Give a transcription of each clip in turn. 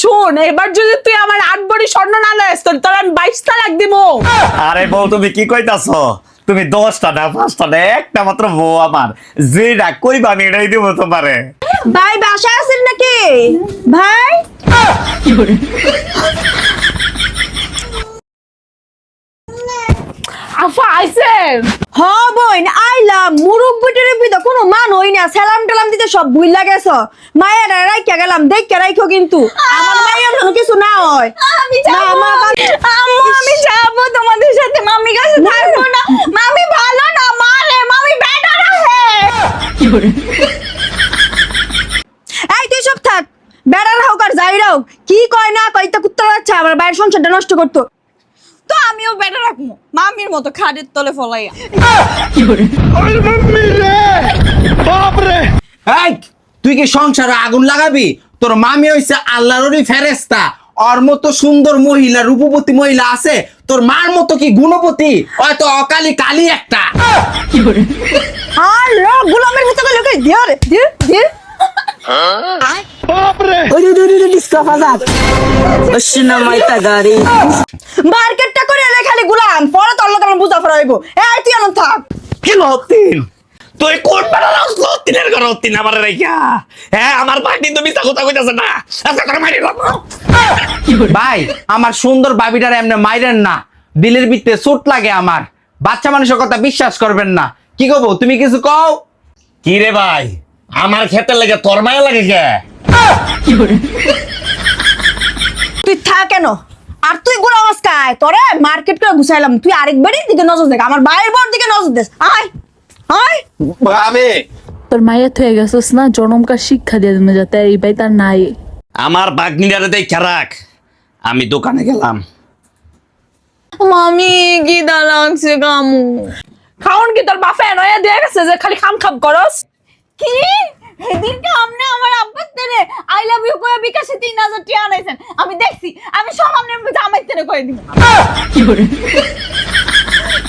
শোন, এবার যদি তুই আমার 8 ভরি স্বর্ণ না দেস তোর আমি 22 তালাক দিব। আরে বউ তুমি কি কইতাছ? তুমি 10টা না 5টা না, একটা মাত্র বউ আমার, যেটা কইবা আমি এটাই দিব তোমারে। ভাই বাসায় আছেন নাকি ভাই? আফা আইছেন? হ বোন আইলাম, মুরব্বি টুরব্বি তো কোনো মান হই না, সালাম টালাম দিতে সব ভুইলা গেছ। মায়ের রাইখা গেলাম, দেখে রাইখো কিন্তু আমার মায়ের যেন কিছু না হয়। আমি যাবো আম্মু, আমি যাবো তোমাদের সাথে, মামি কাছে থাকবো না। মামি ভালো না, মারে মামি বেটার আছে। এই তুই সব থাক, বেড়ার হোক আর যাই হোক, কি কয় না কয় তা কুত্তা বাচ্চা আমার বাইরের সংসারটা নষ্ট করতো। তো আমিও বেটার রাখবো মামির মতো খাটের তলে ফলাইয়া। এই তুই কি সংসারে আগুন লাগাবি? তোর মামি হইছে আল্লাহরই ফেরেশতা, ওর মতো সুন্দর মহিলা, রূপবতী মহিলা আছে? তোর মার মতো কি গুণবতী? হয়তো অকালি কালি একটা। আর গোলামের ভিতরে লোকে দিও রে, দিও দিও। মার্কেটটা করে এলে খালি গোলাম, পরে তো আল্লাহ তাআলা বুঝা ফরাইব। এই তুই আনন্দ থাক। কি লতিন? তুই কোন বেলা লতিনের ঘর লতিন আমার রাইখা? হ্যাঁ আমার পার্টি তো মিছা কথা কইতাছ না, আচ্ছা তোর মারি দাও। ভাই আমার সুন্দর বাবিটার এমনি মাইরেন না, দিলের ভিতরে চোট লাগে আমার। বাচ্চা মানুষের কথা বিশ্বাস করবেন না। কি কব তুমি কিছু কও? কি রে ভাই, আমার খেতে লাগে তোর মায়া লাগে কে? তুই থাক কেন? আর তুই গোলাম আজকায় তোরে মার্কেট করে গুছাইলাম, তুই আরেকবারই দিকে নজর দেখ, আমার ভাইয়ের বর দিকে নজর দেস। আয় আয় ভাবে তোর মায়ের থয়ে গেছিস না, জনমকার শিক্ষা দিয়ে দিন যাতে এই ভাই তার নাই। আমার বাগনিটারে দেখে রাখ, আমি দোকানে গেলাম। মামি কি লাগছে কামু? খাওন কি তোর বাপে নয়া দিয়ে গেছে যে খালি খাম খাম করস? কি সেদিনকে আপনি আমার আব্বার তেনে আই লাভ ইউ কয়ে বিকাশে 3000 টাকা আনাইছেন, আমি দেখছি। আমি সব আপনার জামাই তেনে কয়ে দিব।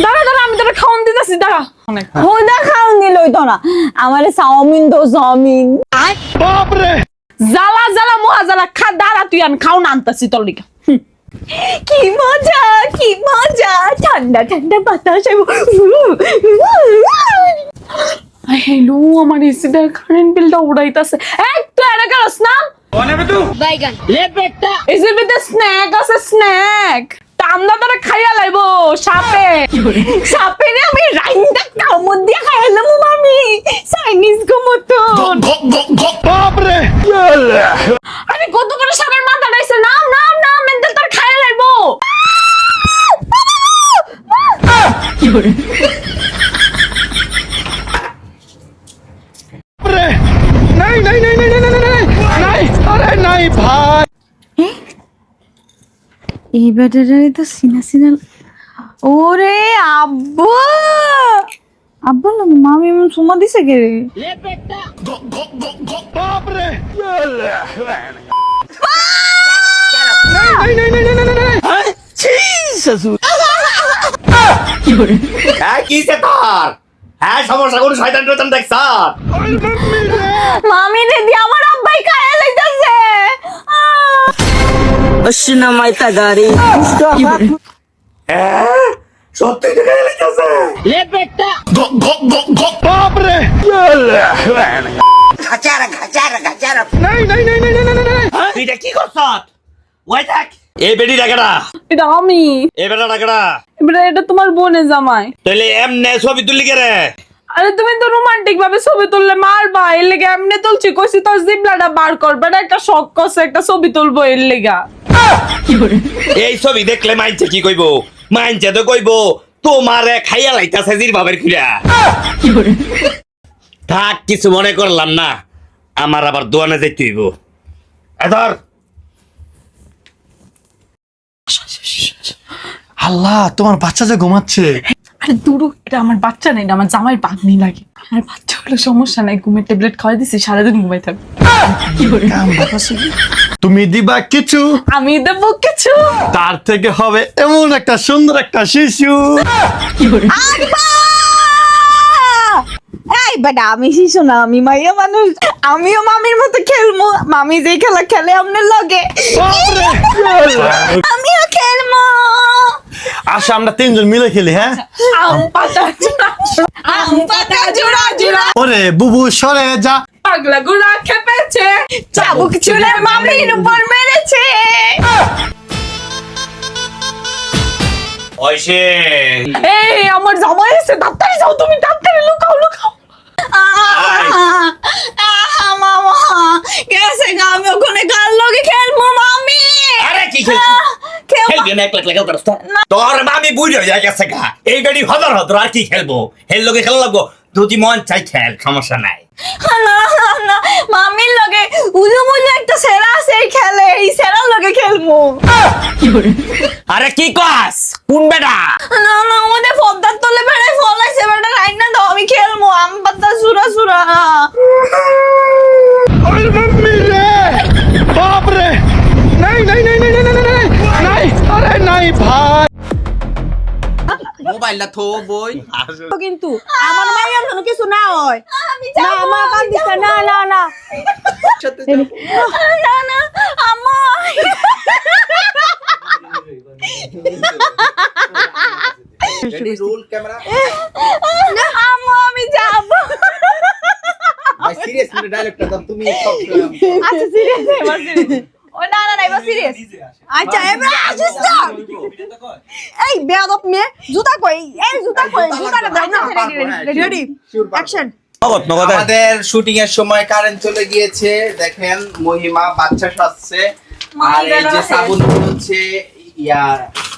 দাঁড়া দাঁড়া, আমি তোর খাওন দিতেছি, দাঁড়া। হোদা খাওন দিলই তো না, আমারে চাউমিন দো চাউমিন। জ্বালা জ্বালা মোহা জ্বালা, খা দাঁড়া তুই আমি খাওন আনতাছি তোর লিগা। কি মজা, কি মজা, ঠান্ডা ঠান্ডা বাতাস। হ্যালো, আমার এসিটা কারেন্ট বিলটা উড়াইতাছে। এই তুই এটা করস না? এসির ভিতরে স্ন্যাক আছে, স্ন্যাক টান্দা তারা খাইয়া লাইবো সাপে। সাপে রে আমি রাইন্দা কামড় দিয়ে খাইলাম মামি, চাইনিজ গো মতো। আরে কত করে সাপের মাথা ডাইছে, নাম নাম নাম মেন্টাল তার খাইয়া লাইবো। এই ব্যাটারি তো সিনা সিনা। ওরে আব্বু, আব্বু না মামি সুমা দিছে কে রে? হ্যাঁ কিসে তোর? হ্যাঁ সমস্যা কোন শয়তান টয়তান দেখছ? মামি রে দি আমার আব্বাই খাইয়া লাইতাছে। হ্যাঁ সত্যি তো খেয়ে লেগেছে। তুই এটা কি করছ? ওই দেখ এই বেডি ডাকেরা, এটা আমি। এই বেটা ডাকেরা। এবারে এটা তোমার বোনের জামাই। তাহলে এমনে ছবি তুললি কে রে? আরে তুমি তো রোমান্টিক ভাবে ছবি তুললে মারবা, এর লেগে এমনি তুলছি। কইছি তোর জিবলাটা বার করবে না, একটা শখ করছে একটা ছবি তুলবো এর লেগা। এই ছবি দেখলে মাইনছে কি কইবো? মাইনছে তো কইবো তোমারে খাইয়া লাইতাছে জির বাবার খুঁড়া। থাক কিছু মনে করলাম না, আমার আবার দোয়ানে যাইতে হইব। এদর আল্লাহ, তোমার বাচ্চা যে ঘুমাচ্ছে। আরে দুরু, এটা আমার বাচ্চা নেই, এটা আমার জামাই বাগনি লাগে। আমার বাচ্চা হলে সমস্যা নাই, ঘুমের ট্যাবলেট খাওয়াই দিছি, সারাদিন ঘুমাই থাকবে। তুমি দিবা কিছু, আমি দেবো কিছু, তার থেকে হবে এমন একটা সুন্দর একটা শিশু। এই বেটা আমি শিশু না, আমি মাইয়া মানুষ, আমিও মামির মতো খেলবো, মামি যে খেলা খেলে আপনার লগে আমিও খেলবো। আসো আমরা তিনজন মিলে খেলি, হ্যাঁ? আম পাতা জোড়া জোড়া, আম পাতা জোড়া জোড়া, ওরে বুবু সরে যা। পাগলা গুড়া খেপেছে, চাবুক চুলে মামির উপর মেরেছে। ওইসে এই আমার জামাই এসে, তাড়াতাড়ি যাও তুমি, তাড়াতাড়ি লুকাও লুকাও। মামা গেছে গা, আমি ওখানে কার লগে খেলবো মামি। আরে কি খেলবি না, একলা একলা খেলতে পারছ না? তোর মামি বুড়ি হয়ে গেছে গা, এই গাড়ি হদর হদর আর কি খেলবো? হেল লোকে খেলা লাগবো, যদি মন চাই খেল, সমস্যা নাই। না মামির লগে উলু মুলু একটা সেরা আছে, এই খেলে, এই সেরার লগে খেলবো। আরে কি কস, কোন বেটা? না না আমাদের পদ্মার তলে বেড়াই ফলাইছে, বেটা রাইট না দাও, আমি খেলবো আম পাতা সুরা সুরা। ওরে মাম্মি রে, বাপ রে, নাই নাই নাই নাই নাই নাই নাই নাই, আরে নাই ভাই। মোবাইলটা থো বই। কিন্তু আমার মায়ের জন্য কিছু না হয়। আমি না যাবো, মা কান্দিস না, না না না। না না আম্মা। Roll camera. আম্মা আমি যাবো। ভাই সিরিয়াসলি ডায়লগটা দাও তুমি। আচ্ছা সিরিয়াস, এবার সিরিয়াস। ও না না না এবার সিরিয়াস। আচ্ছা এবার আসিস তো। এই বেয়াদব মেয়ে, জুতা কই? এই জুতা কই? জুতাটা দাও না। Ready action. নগদ নগদ আমাদের শুটিং এর সময় কারেন্ট চলে গিয়েছে, দেখেন মহিমা বাচ্চা সাজছে, আর এই যে সাবুন হচ্ছে ইয়া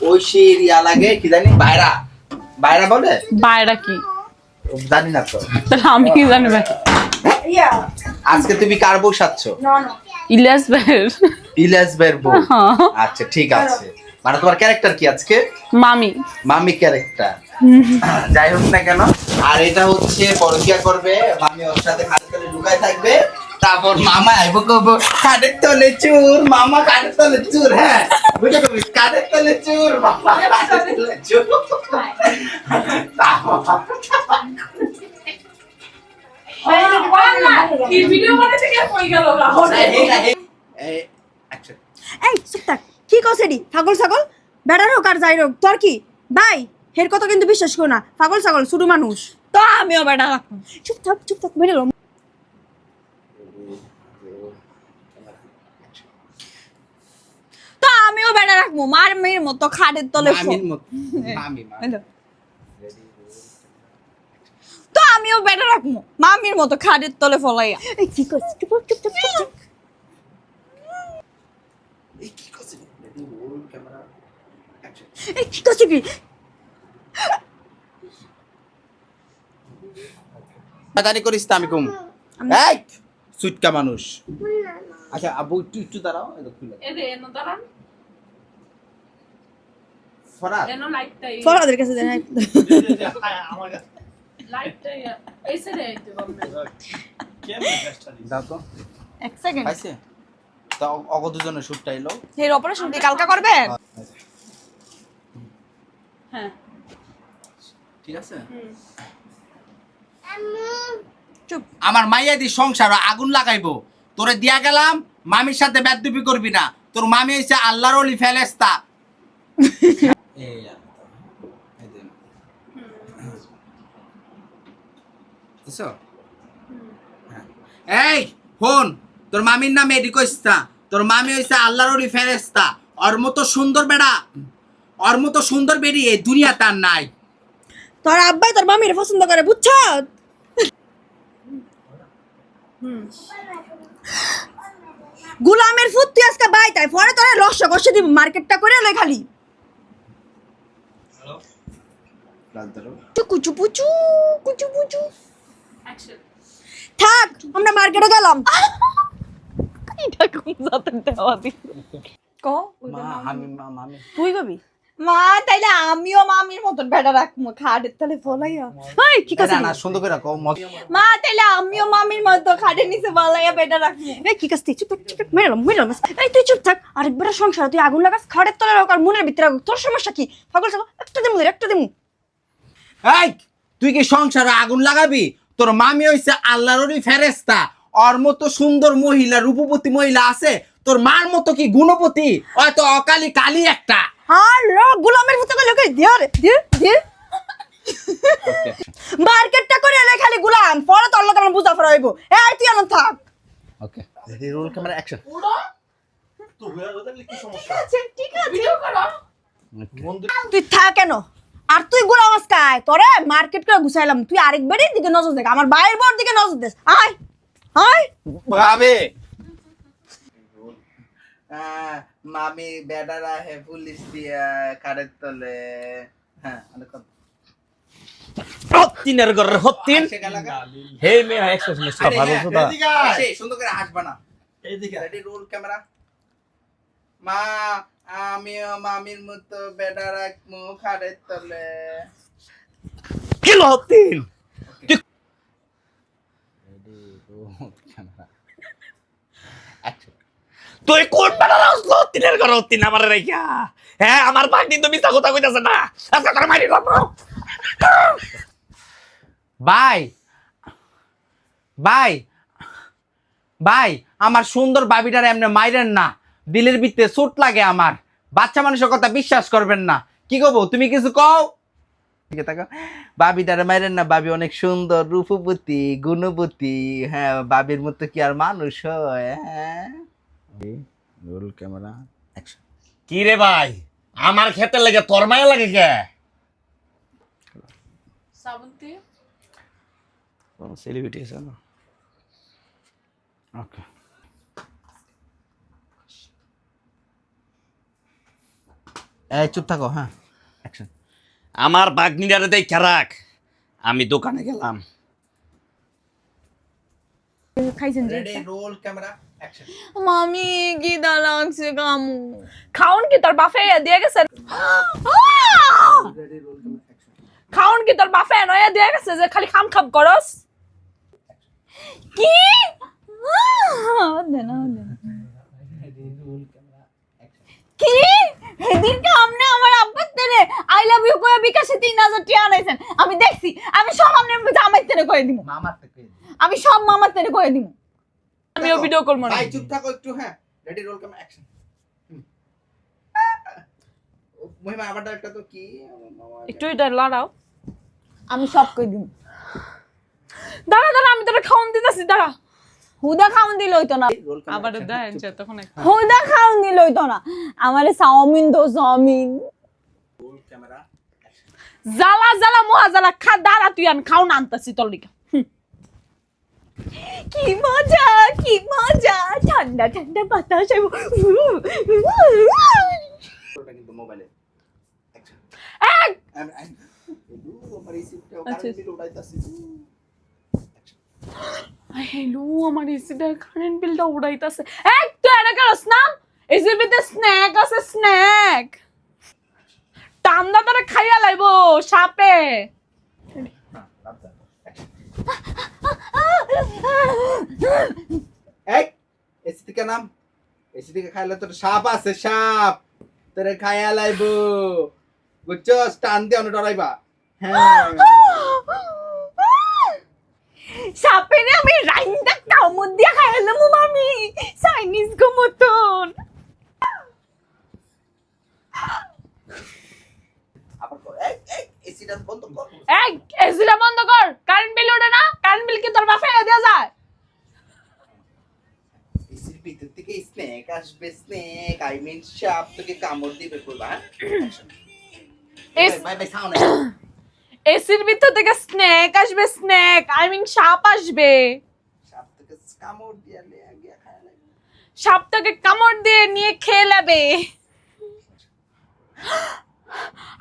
ঐশীর ইয়া লাগে কি জানি, বাইরা বাইরা বলে, বাইরা কি জানি না তো। তাহলে আমি কি জানি ভাই? আজকে তুমি কার বউ সাজছ? ইলিয়াস ভাইয়ের ইলিয়াস ভাইয়ের বউ। হ্যাঁ। আচ্ছা ঠিক আছে, মানে তোমার ক্যারেক্টার কি আজকে? মামি। মামি ক্যারেক্টার। যাই হোক না কেন, আর এটা হচ্ছে পরকিয়া করবে, মামি ওর সাথে খাটের তলে লুকায় থাকবে, তারপর মামা আইব কব খাটের তলে চুর, মামা খাটের তলে চুর। হ্যাঁ বুঝে কবি খাটের তলে চুর, মামা খাটের তলে চুর। এই ভিডিও বানাতে কে কই গেল গা? এই চুপ থাক। কি কস এডি? পাগল ছাগল বেড়ার হোক আর যাই হোক তোর কি ভাই? হের কথা কিন্তু বিশ্বাস করো না, পাগল ছাগল ছোট মানুষ। তো আমিও বেটা রাখবো। চুপ থাক মেরে লো। তো আমিও বেটা রাখবো, মার মেয়ের মতো খাটের তলে মামির মত মামি মা। তো আমিও বেটা রাখবো, মামির মতো খাটের তলে ফলাইয়া। এই কি কস? চুপ। এই কি করছিস? Ready roll camera action. এই কি কস কি? তাড়াতাড়ি করিস তো, আমি কম। এই সুটকা মানুষ। আচ্ছা আব্বু একটু দাঁড়াও, এটা খুলে এরে এনো দাঁড়ান, ফরাদ। এনো লাইটটাই, ফরাদের কাছে দেন। লাইটটাই এসে রে দিতে বলবে। দাও তো এক সেকেন্ড। পাইছে তো অগত জনের শুটটা এলো। এই অপারেশন কি কালকা করবে? হ্যাঁ ঠিক আছে। চুপ। আমার মাইয়া দি সংসার আগুন লাগাইবো, তোরে দিয়া গেলাম, মামির সাথে বেদবি করবি না, তোর মামি হইছে আল্লাহর ওলি ফেরেশতা। এই ফোন, তোর মামির নাম এডি কইস্তা, তোর মামি হইছে আল্লাহর ওলি ফেরেশতা। ওর মতো সুন্দর বেড়া, ওর মতো সুন্দর বেড়ি এই দুনিয়া তার নাই। তোর আব্বাই তোর মামির পছন্দ করে, বুঝছ? গুলামের ফুট তুই আজকে বাই তাই পরে তোরে রস কষে দিব, মার্কেটটা করে লই খালি। চুকু চুপু চু কুচু পুচু। থাক আমরা মার্কেটে গেলাম। এটা কোন জাতের দেওয়া দি? কো মামি তুই কবি? মা তাইলে আমিও মামির মতন বেটা রাখবো, খাটের তলে ফলাইয়া। এই কি কস? না সুন্দর করে কও। মা তাইলে আমিও মামির মতো খাটের নিচে ফলাইয়া বেটা রাখবো। এই কি কস? চুপ মেরে এই তুই চুপ থাক। আরেকবার সংসার তুই আগুন লাগাস, খাড়ের তলে রাখ আর মনের ভিতরে রাখ। তোর সমস্যা কি? পাগল ছাগল একটা দিমু। এই তুই কি সংসারে আগুন লাগাবি? তোর মামি হইছে আল্লাহরই ফেরেস্তা ওর মতো সুন্দর মহিলা রূপবতী মহিলা আছে তোর মার মতো কি গুণবতী হয়তো অকালি কালি একটা আর গোলামের মতো করে লোকে দিও রে দিও মার্কেটটা করে এলে খালি গোলাম পরে তোর লোক আমার বুঝা ফরা হইব এই তুই আনন্দ থাক okay ready roll camera action ঠিক আছে ভিডিও করো তুই থাক কেন আর তুই গোলাম আজকায় তোরে মার্কেট করে গুছাইলাম তুই আরেকবারই দিকে নজর দেখ আমার বাইরের বর দিকে নজর দেস আয় আয় ভাবে মামি বেডারা হে পুলিশ দিয়া কারের তলে হ্যাঁ হত্তিনের ঘরের হত্তিন হে মেয়ে এক্সপ্রেশন সব ভালো কথা সুন্দর করে হাসবা না এইদিকে রেডি রোল ক্যামেরা মা আমিও মামির মতো বেডারা মুখ কারের তলে কিলো হত্তিন তুই কোন বেড়ার আসলো হত্তিনের ঘর হত্তিন আমার রেখা হ্যাঁ আমার ভাগ্নি তো মিথ্যা কথা কইতাছে না আজকে তোর মারি লাগবো ভাই ভাই ভাই আমার সুন্দর বাবিটার এমনি মাইরেন না দিলের ভিতরে চোট লাগে আমার বাচ্চা মানুষের কথা বিশ্বাস করবেন না কি কব তুমি কিছু কও ঠিক আছে বাবিটারে মাইরেন না বাবি অনেক সুন্দর রূপবতী গুণবতী হ্যাঁ বাবির মতো কি আর মানুষ হয় হ্যাঁ রোল ক্যামেরা অ্যাকশন কি রে ভাই আমার খেতে লাগে তোর মায়া লাগে কে শ্রাবন্তী সেলিব্রিটি আছে না ওকে এই চুপ থাকো হ্যাঁ অ্যাকশন আমার বাগনিটারে দেখে রাখ আমি দোকানে গেলাম খাইছেন যে রেডি রোল ক্যামেরা অ্যাকশন মামি কি দা লাগছে কামু খাউন কি তোর বাফে দিয়ে গেছে রেডি রোল ক্যামেরা অ্যাকশন খাউন কি তোর বাফে নয়া দিয়ে গেছে যে খালি খাম খাম করস কি দেনা কি হেদিনকে আমনে আমার আব্বার তেরে আই লাভ ইউ কয়ে বিকাশে 3000 টাকা আনাইছেন আমি দেখছি আমি সব আমনে জামাই তেরে কয়ে দিমু মামার থেকে আমি সব মামার তেরে কয়ে দিমু আমিও ভিডিও করব না ভাই চুপ থাকো একটু হ্যাঁ রেডি রোল ক্যামেরা অ্যাকশন মহিমা আমারটা একটা তো কি একটু এটা লড়াও আমি সব কই দিমু দাঁড়া দাঁড়া আমি তোরে খাউন দিতেছি দাঁড়া হুদা খাউন দিল হইতো না রোল আবার দেন যে তখন হুদা খাউন দিল হইতো না আমারে চাউমিন দো চাউমিন রোল ক্যামেরা জ্বালা জ্বালা মোহা জ্বালা খা দাঁড়া তুই আন খাউন আনতাছি তোর লিগা কি মজা ঠান্ডা ঠান্ডা বাতাস ওটা কিন্তু মোবাইলে অ্যাকশন এক আমার এই সিটটা কারেন্ট বিল উড়াইতাছে হ্যালো আমার এসিটা কারেন্ট বিলটা উড়াইতাছে এক তুই এটা করস না এসির ভিতরে স্ন্যাক আছে স্ন্যাক টান্দা তোরে খাইয়া লাইবো সাপে এই এসি থেকে নাম এসি থেকে খাইলে তোর সাপ আছে সাপ তোরে খাইয়া লাইবো বুঝছস টান দিয়ে অনেক ডরাইবা হ্যাঁ সাপেরে আমি রাইন্দা কামড় দিয়া খাইলাম মামি চাইনিজ গো মতন আবার কর এই এসিটা বন্ধ কর এক এসিটা বন্ধ কর কারেন্ট বিল ওঠে না কারেন্ট বিল কি তোর বাপে দেয়া যায় এসির ভিতর থেকে স্নেক আসবে স্নেক আই মিন সাপ তোকে কামড় দিবে কইবা এস- বাই বাই সাউন্ড এসির ভিতর থেকে স্ন্যাক আসবে স্ন্যাক আই মিন সাপ আসবে সাপ তোকে কামড় দিয়া লে গিয়া খাইয়া লাইবো সাপটাকে কামড় দিয়ে নিয়ে খেয়ে নেবে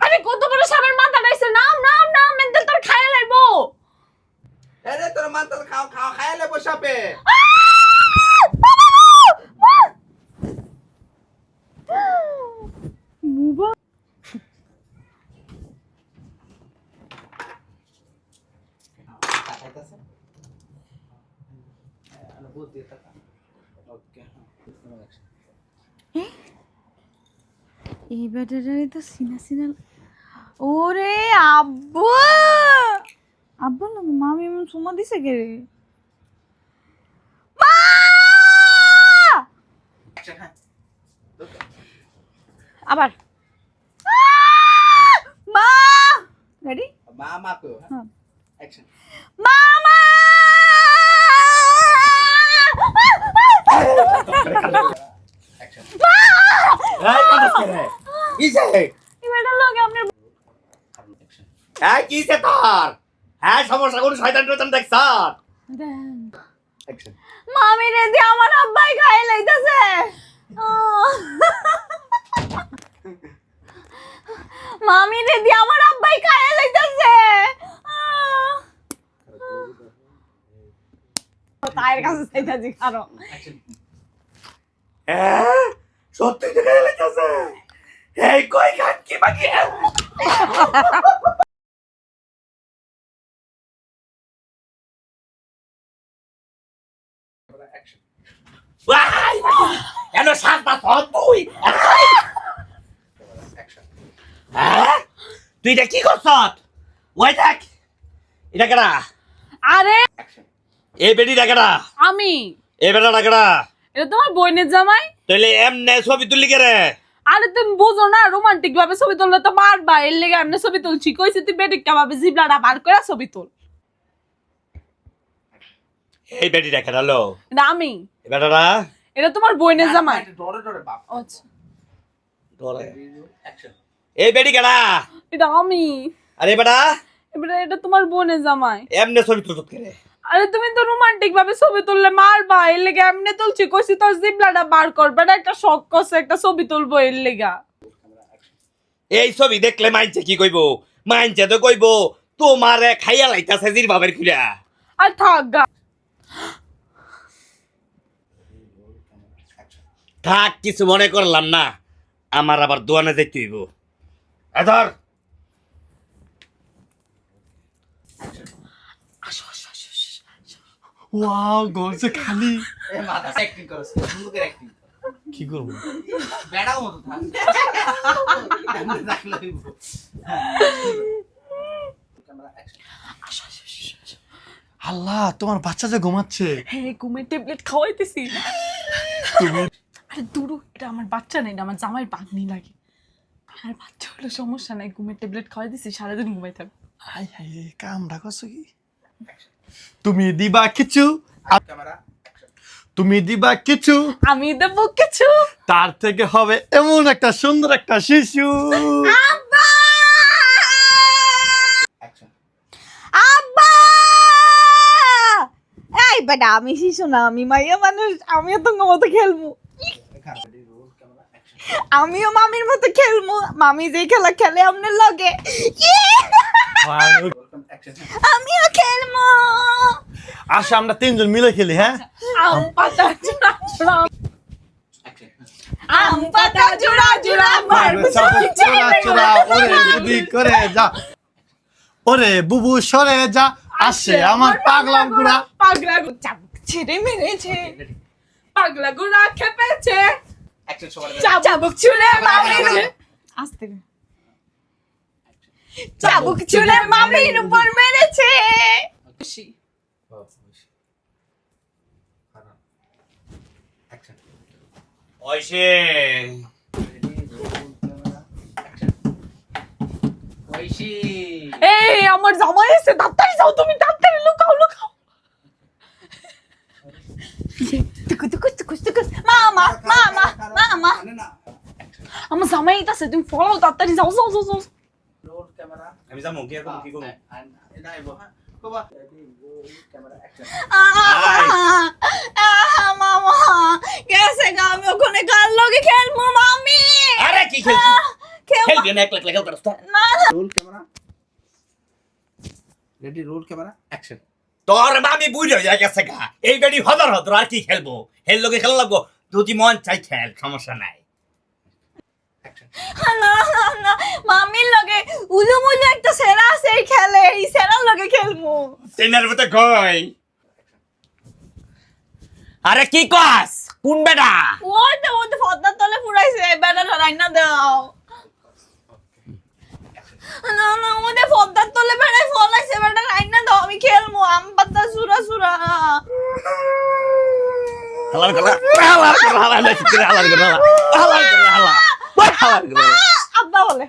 আরে কত বড় সাপের মাথা ডাইছে নাম নাম নাম মেন্টাল তোর খাইয়া লাইবো আরে তোর মাতাল খাও খাও খাইয়া লাইবো সাপে এই ব্যাটারে তো সিনা সিনা ওরে আব্বু আব্বা না মামি এমন সুমা দিছে কে রে? আবার মা রেডি মামা কো অ্যাকশন মামা এই কাজ করে ইসে এবারে লগে আপনার এই কিসে তোর হ্যাঁ সমস্যা কোন শয়তান টয়তান দেখছ অ্যাকশন মামি রে দি আমার আব্বাই খাই লাইতাছে মামি রে দি আমার আব্বাই খাই লাইতাছে তাইর কাছে চাইতাছি কারণ হ্যাঁ সত্যি দেখে লাগতেছে এই কই খান কি বাকি ওয়াই এনো শান্তা সব তুই হ্যাঁ তুই এটা কি করছ ওই দেখ এটা কেডা আরে এই বেডিটা কেডা আমি এই বেটাটা কেডা এটা তোমার বোনের জামাই। তাইলে এমনে ছবি তুললি কে রে আরে তুমি বুঝো না রোমান্টিক ভাবে ছবি তুললে তো মারবা, এর লেগে এমনি ছবি তুলছি। কইছি তুই বেটিকা ভাবে জিবলাটা বার করে ছবি তুল। এই বেডিটা কেডা লো এটা আমি। এই বেটাটা এটা তোমার বোনের জামাই। ডরে ডরে বাপ আচ্ছা ধরে এই বেডি কেডা এটা আমি। আরে বেটা এবারে এটা তোমার বোনের জামাই। এমনে ছবি তুলছ কে রে আরে তুমি তো রোমান্টিক ভাবে ছবি তুললে মারবা, এর লেগে এমনি তুলছি। কইছি তোর জিবলাটা বার কর, বেটা একটা শখ করছে একটা ছবি তুলবো এর লেগা। এই ছবি দেখলে মাইনছে কি কইবো মাইনছে তো কইবো তোমারে খাইয়া লাইতাছে জির বাবার খুলা আর থাক গা। থাক কিছু মনে করলাম না আমার আবার দোয়ানে যাইতে হইব এধর ওয়াও গলছে খালি এ মাথা অ্যাক্টিং করছ সুন্দর করে অ্যাক্টিং কি করব বেড়াও মতো থাক এমনি রাখলে হইব ক্যামেরা অ্যাকশন আল্লাহ তোমার বাচ্চা যে ঘুমাচ্ছে হ্যাঁ ঘুমের ট্যাবলেট খাওয়াইতেছি। তুমি আরে দুরু, এটা আমার বাচ্চা নাই, এটা আমার জামাইয়ের বাগনি লাগে। আর বাচ্চা হলে সমস্যা নাই, ঘুমের ট্যাবলেট খাওয়াই দিছি, সারাদিন ঘুমাই থাকবে। হাই হাই কামটা করছো কি তুমি দিবা কিছু ক্যামেরা তুমি দিবা কিছু আমি দেবো কিছু। তার থেকে হবে এমন একটা সুন্দর একটা শিশু অ্যাকশন আব্বা এই বেটা আমি শিশু না, আমি মাইয়া মানুষ, আমিও তোমার মতো খেলমু। আমিও মামির মতো খেলমু, মামি যে খেলা খেলে আপনার লগে আমিও খেলমু। আসো আমরা তিনজন মিলে খেলি হ্যাঁ আম পাতা জোড়া জোড়া, অ্যাকশন আম পাতা জোড়া জোড়া মারবো চোরা চোরা ওরে বুদ্ধি করে যা ওরে বুবু সরে যা আসে আমার পাগলা গুড়া পাগলা চাবুক ছেড়ে মেরেছে, পাগলা গুড়া খেপেছে, অ্যাকশন সবার চাবুক ছুঁড়ে মারেছে। আস্তে করে। চাবুক ছুঁড়ে মামির উপর মেরেছে। খুশি। অ্যাকশন ওইসে ওইশি এই আমার জামাই এসে, তাড়াতাড়ি যাও তুমি, তাড়াতাড়ি লুকাও লুকাও। টুকু টুকু টুকু টুকু মামা মামা মামা আমার জামাই আছে, তুমি ফলো তাড়াতাড়ি যাও যাও যাও যাও। রোল ক্যামেরা আমি যাবো কি করব কি করব এটা আইবো হ্যাঁ কোবা রোল ক্যামেরা অ্যাকশন মামা কেসে গা, আমি ওখানে কার লগে খেলবো মামি। আরে কি খেলছি খেলবো খেলবি না একলা একলা করছ না roll camera ready roll camera action তোর মামি বুঝে হয়ে গেছে গা এই বেডি হদর হদর আর কি খেলবো হেল লোকে খেলা লাগবো যদি মন চাই খেল সমস্যা নাই অ্যাকশন না না না মামির লগে উলুমুলু একটা সেরা আছে, এই খেলে এই সেরার লগে খেলবো। তেনার মতো কই আরে কি কস কোন বেডা ওই তো ফর্দার তলে ফুরাইছে, বেটাটা রাইনা দাও। না না ওদের পদ্মার তলে বেড়াই ফলাইছে বেটা লাইন না দাও আমি খেলবো আম পাতা সুরা সুরা হালার করা হালার করা হালার করা হালার করা হালার করা হালার করা আব্বা বলে